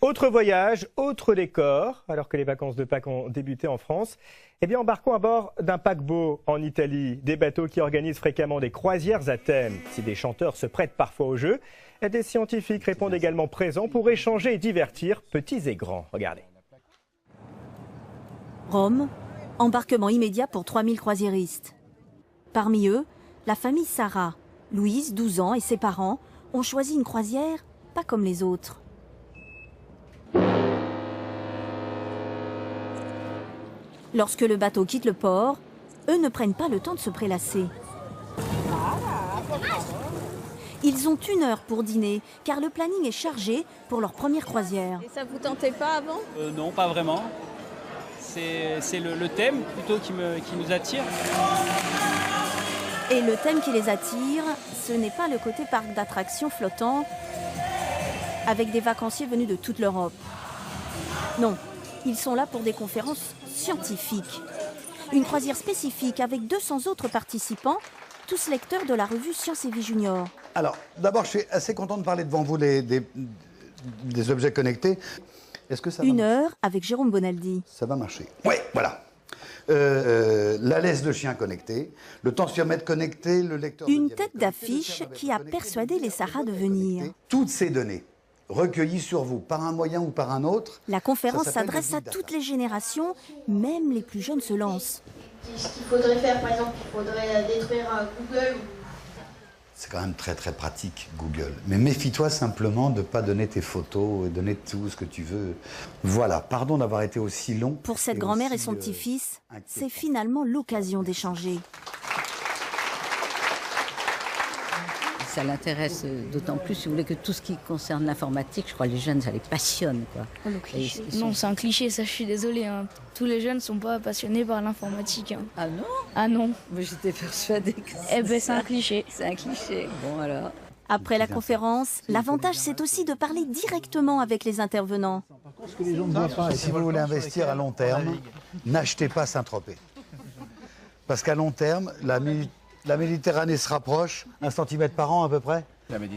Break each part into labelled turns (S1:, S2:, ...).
S1: Autre voyage, autre décor, alors que les vacances de Pâques ont débuté en France. Eh bien, embarquons à bord d'un paquebot en Italie, des bateaux qui organisent fréquemment des croisières à thème. Si des chanteurs se prêtent parfois au jeu, des scientifiques répondent également présents pour échanger et divertir petits et grands. Regardez.
S2: Rome, embarquement immédiat pour 3000 croisiéristes. Parmi eux, la famille Sarah. Louise, 12 ans, et ses parents ont choisi une croisière pas comme les autres. Lorsque le bateau quitte le port, eux ne prennent pas le temps de se prélasser. Ils ont 1 heure pour dîner, car le planning est chargé pour leur première croisière.
S3: Et ça vous tentait pas avant?
S4: Non, pas vraiment. C'est le thème plutôt qui nous attire.
S2: Et le thème qui les attire, ce n'est pas le côté parc d'attractions flottant, avec des vacanciers venus de toute l'Europe. Non, ils sont là pour des conférences scientifiques. Une croisière spécifique avec 200 autres participants, tous lecteurs de la revue Science et Vie Junior.
S5: Alors, d'abord, je suis assez content de parler devant vous des objets connectés. Est-ce que ça va
S2: 1 heure avec Jérôme Bonaldi.
S5: Ça va marcher. Oui, voilà. La laisse de chien connectée, le tensiomètre connecté, le lecteur...
S2: Une tête d'affiche qui a persuadé les Sarah de venir.
S5: Toutes ces données recueillies sur vous, par un moyen ou par un autre...
S2: La conférence s'adresse à toutes les générations, même les plus jeunes se lancent.
S6: Ce qu'il faudrait faire, par exemple, il faudrait détruire Google.
S5: C'est quand même très très pratique, Google. Mais méfie-toi simplement de ne pas donner tes photos et donner tout ce que tu veux. Voilà, pardon d'avoir été aussi long.
S2: Pour cette grand-mère et son petit-fils, c'est finalement l'occasion d'échanger.
S7: Ça l'intéresse d'autant plus, si vous voulez, que tout ce qui concerne l'informatique, je crois que les jeunes, ça les passionne, quoi.
S8: Non, c'est un cliché, ça, je suis désolée. Hein. Tous les jeunes ne sont pas passionnés par l'informatique. Hein.
S7: Ah non?
S8: Ah non.
S7: Mais j'étais persuadée que
S8: Eh ben, c'est un cliché.
S7: C'est un cliché. Bon, alors...
S2: Après la conférence, l'avantage, c'est aussi de parler directement avec les intervenants.
S5: Et si vous voulez investir à long terme, n'achetez pas Saint-Tropez. Parce qu'à long terme, la Méditerranée se rapproche, 1 centimètre par an à peu près.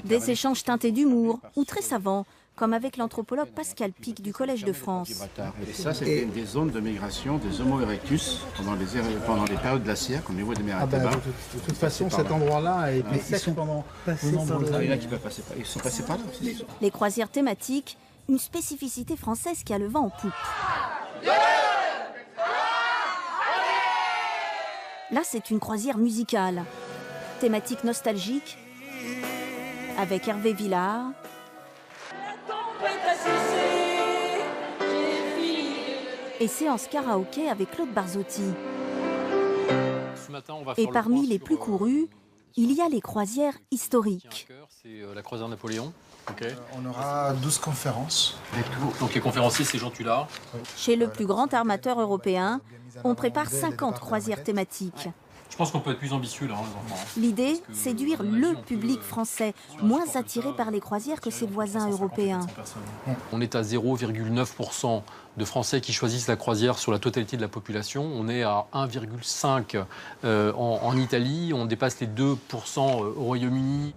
S2: Des échanges teintés d'humour ou très savants, comme avec l'anthropologue Pascal Pic du Collège de France.
S9: Et ça, c'était des zones de migration des Homo erectus pendant les périodes glaciaires, comme au niveau des mers à tabac.
S10: De toute façon, cet endroit-là a été sec pendant de nombreuses années.
S9: Il y en a qui peuvent passer par là. Ils sont passés par là aussi.
S2: Les croisières thématiques, une spécificité française qui a le vent en poupe. Là, c'est une croisière musicale. Thématique nostalgique, avec Hervé Villard. Et séance karaoké avec Claude Barzotti. Et parmi les plus courues, il y a les croisières historiques.
S11: C'est la croisière Napoléon. Okay.
S10: On aura 12 conférences.
S11: Donc les conférenciers, c'est Jean Tullard.
S2: Chez le plus grand armateur européen, on prépare 50 croisières thématiques.
S11: Je pense qu'on peut être plus ambitieux là, les enfants.
S2: L'idée, séduire le public français, moins attiré par les croisières que ses voisins européens.
S11: On est à 0,9% de Français qui choisissent la croisière sur la totalité de la population. On est à 1,5% en Italie, on dépasse les 2% au Royaume-Uni.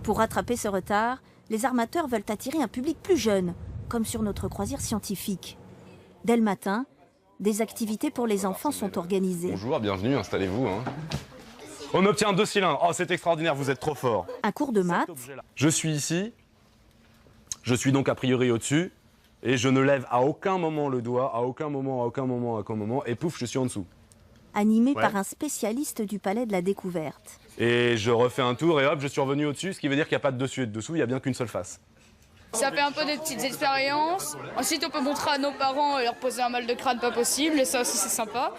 S2: Pour rattraper ce retard, les armateurs veulent attirer un public plus jeune, comme sur notre croisière scientifique. Dès le matin, des activités pour les enfants sont organisées.
S12: Bonjour, bienvenue, installez-vous. On obtient 2 cylindres. Oh, c'est extraordinaire, vous êtes trop fort.
S2: Un cours de maths.
S12: Je suis ici, je suis donc a priori au-dessus, et je ne lève à aucun moment le doigt, à aucun moment, et pouf, je suis en dessous.
S2: Animé par un spécialiste du palais de la découverte.
S12: Et je refais un tour, et hop, je suis revenu au-dessus, ce qui veut dire qu'il n'y a pas de dessus et de dessous, il n'y a bien qu'une seule face.
S8: Ça fait un peu des petites expériences. Ensuite, on peut montrer à nos parents et leur poser un mal de crâne pas possible. Et ça aussi, c'est sympa.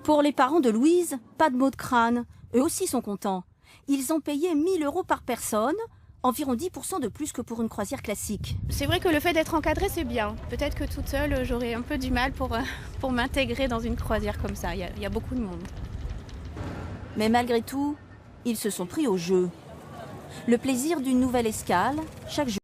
S2: Pour les parents de Louise, pas de maux de crâne. Eux aussi sont contents. Ils ont payé 1 000 € par personne, environ 10% de plus que pour une croisière classique.
S13: C'est vrai que le fait d'être encadré, c'est bien. Peut-être que toute seule, j'aurais un peu du mal pour m'intégrer dans une croisière comme ça. Il y a beaucoup de monde.
S2: Mais malgré tout, ils se sont pris au jeu. Le plaisir d'une nouvelle escale, chaque jour.